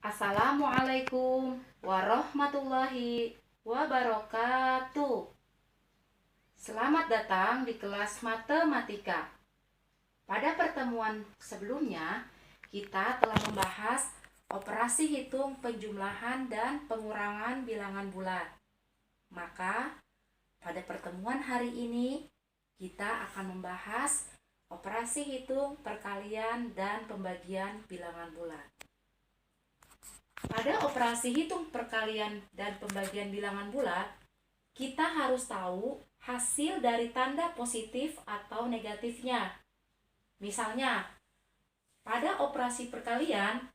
Assalamualaikum warahmatullahi wabarakatuh. Selamat datang di kelas matematika. Pada pertemuan sebelumnya, kita telah membahas operasi hitung penjumlahan dan pengurangan bilangan bulat. Maka, pada pertemuan hari ini, kita akan membahas operasi hitung perkalian dan pembagian bilangan bulat. Pada operasi hitung perkalian dan pembagian bilangan bulat, kita harus tahu hasil dari tanda positif atau negatifnya. Misalnya, pada operasi perkalian,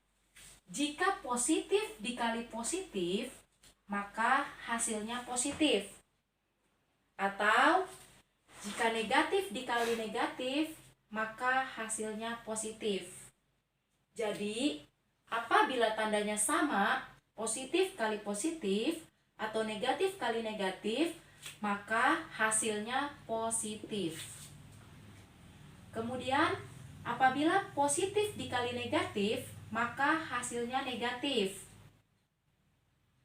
jika positif dikali positif, maka hasilnya positif. Atau, jika negatif dikali negatif, maka hasilnya positif. Jadi, apabila tandanya sama, positif kali positif atau negatif kali negatif, maka hasilnya positif. Kemudian, apabila positif dikali negatif, maka hasilnya negatif.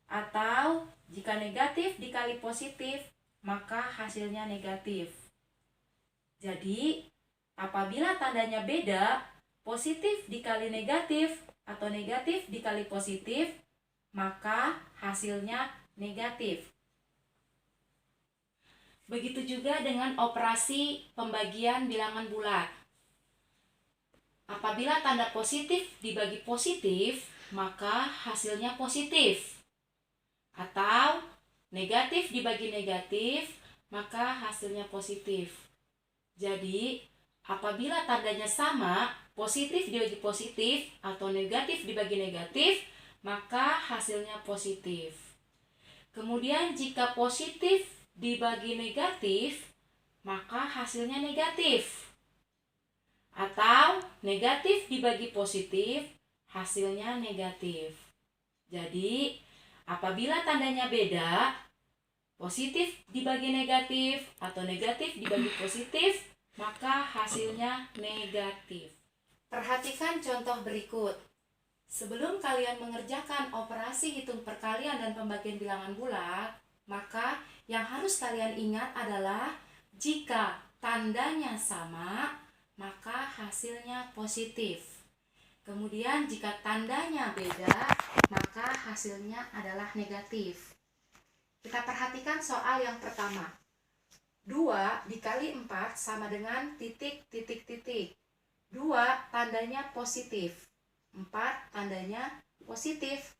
Atau, jika negatif dikali positif, maka hasilnya negatif. Jadi, apabila tandanya beda, positif dikali negatif atau negatif dikali positif, maka hasilnya negatif. Begitu juga dengan operasi pembagian bilangan bulat. Apabila tanda positif dibagi positif, maka hasilnya positif. Atau negatif dibagi negatif, maka hasilnya positif. Jadi, apabila tandanya sama, positif dibagi positif atau negatif dibagi negatif, maka hasilnya positif. Kemudian jika positif dibagi negatif, maka hasilnya negatif. Atau negatif dibagi positif, hasilnya negatif. Jadi, apabila tandanya beda, positif dibagi negatif atau negatif dibagi positif, maka hasilnya negatif. Perhatikan contoh berikut. Sebelum kalian mengerjakan operasi hitung perkalian dan pembagian bilangan bulat, maka yang harus kalian ingat adalah jika tandanya sama, maka hasilnya positif. Kemudian jika tandanya beda, maka hasilnya adalah negatif. Kita perhatikan soal yang pertama. 2 dikali 4 sama dengan titik, titik, titik. 2 tandanya positif, 4 tandanya positif.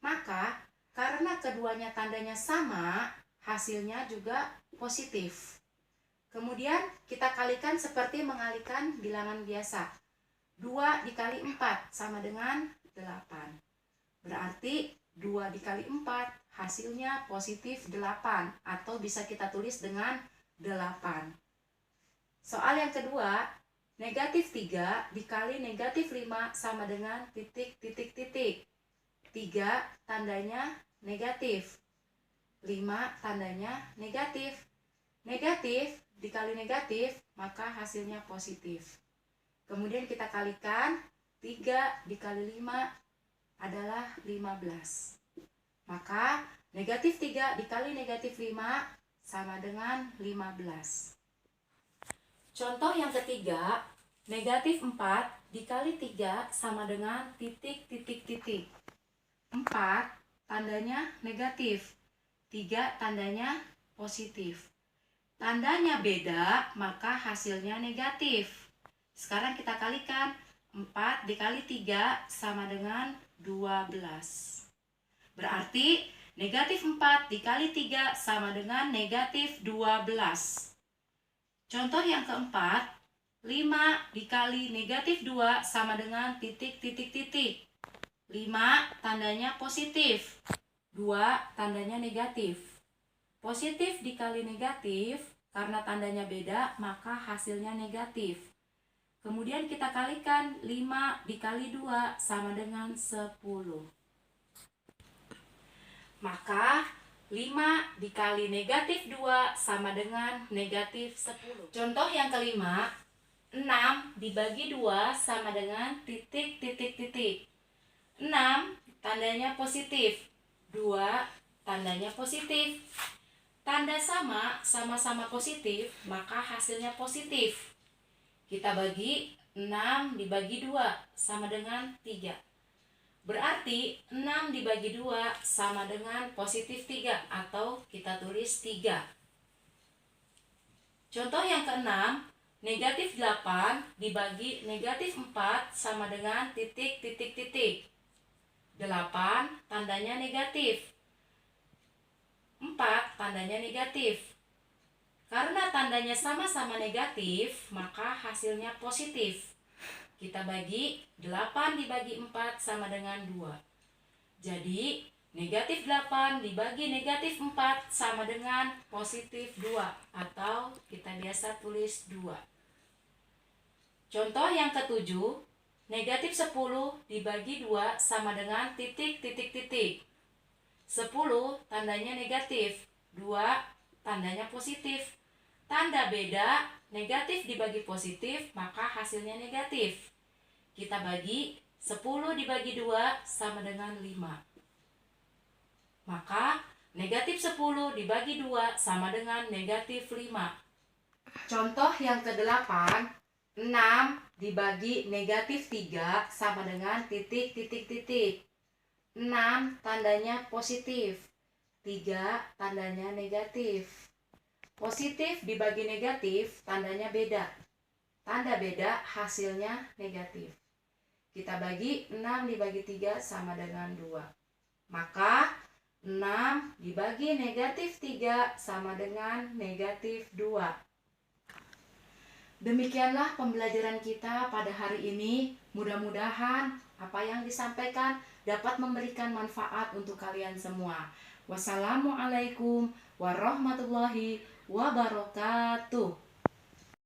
Maka karena keduanya tandanya sama, hasilnya juga positif. Kemudian kita kalikan seperti mengalikan bilangan biasa. 2 dikali 4 sama dengan 8. Berarti 2 dikali 4 hasilnya positif 8, atau bisa kita tulis dengan 8. Soal yang kedua, negatif 3 dikali negatif 5 sama dengan titik, titik, titik. 3 tandanya negatif, 5 tandanya negatif. Negatif dikali negatif, maka hasilnya positif. Kemudian kita kalikan, 3 dikali 5 adalah 15. Maka negatif 3 dikali negatif 5 sama dengan 15. Contoh yang ketiga, negatif 4 dikali 3 sama dengan titik, titik, titik. 4 tandanya negatif, 3 tandanya positif. Tandanya beda, maka hasilnya negatif. Sekarang kita kalikan, 4 dikali 3 sama dengan 12. Berarti negatif 4 dikali 3 sama dengan negatif 12. Contoh yang keempat, 5 dikali negatif 2 sama dengan titik, titik, titik. 5 tandanya positif, 2 tandanya negatif. Positif dikali negatif, karena tandanya beda, maka hasilnya negatif. Kemudian kita kalikan, 5 dikali 2 sama dengan 10. Maka 5 dikali negatif 2 sama dengan negatif 10. Contoh yang kelima, 6 dibagi 2 sama dengan titik, titik, titik. 6 positif. 2 tandanya positif. Tanda sama, sama-sama positif, maka hasilnya positif. Kita bagi 6 dibagi 2 sama dengan 3. Berarti 6 dibagi 2 sama dengan positif 3 atau kita tulis 3. Contoh yang keenam, negatif 8 dibagi negatif 4 sama dengan titik titik titik. 8 tandanya negatif. 4 tandanya negatif. Karena tandanya sama-sama negatif, maka hasilnya positif. Kita bagi 8 dibagi 4 sama dengan 2. Jadi, negatif 8 dibagi negatif 4 sama dengan positif 2. Atau kita biasa tulis 2. Contoh yang ketujuh, negatif 10 dibagi 2 sama dengan titik titik titik. 10 tandanya negatif, 2 tandanya positif. Tanda beda, negatif dibagi positif, maka hasilnya negatif. Kita bagi 10 dibagi 2 sama dengan 5. Maka negatif 10 dibagi 2 sama dengan negatif 5. Contoh yang ke-8, 6 dibagi negatif 3 sama dengan titik titik titik. 6 tandanya positif, 3 tandanya negatif. Positif dibagi negatif tandanya beda. Tanda beda hasilnya negatif. Kita bagi 6 dibagi 3 sama dengan 2. Maka 6 dibagi negatif 3 sama dengan negatif 2. Demikianlah pembelajaran kita pada hari ini. Mudah-mudahan apa yang disampaikan dapat memberikan manfaat untuk kalian semua. Wassalamualaikum warahmatullahi wabarakatuh.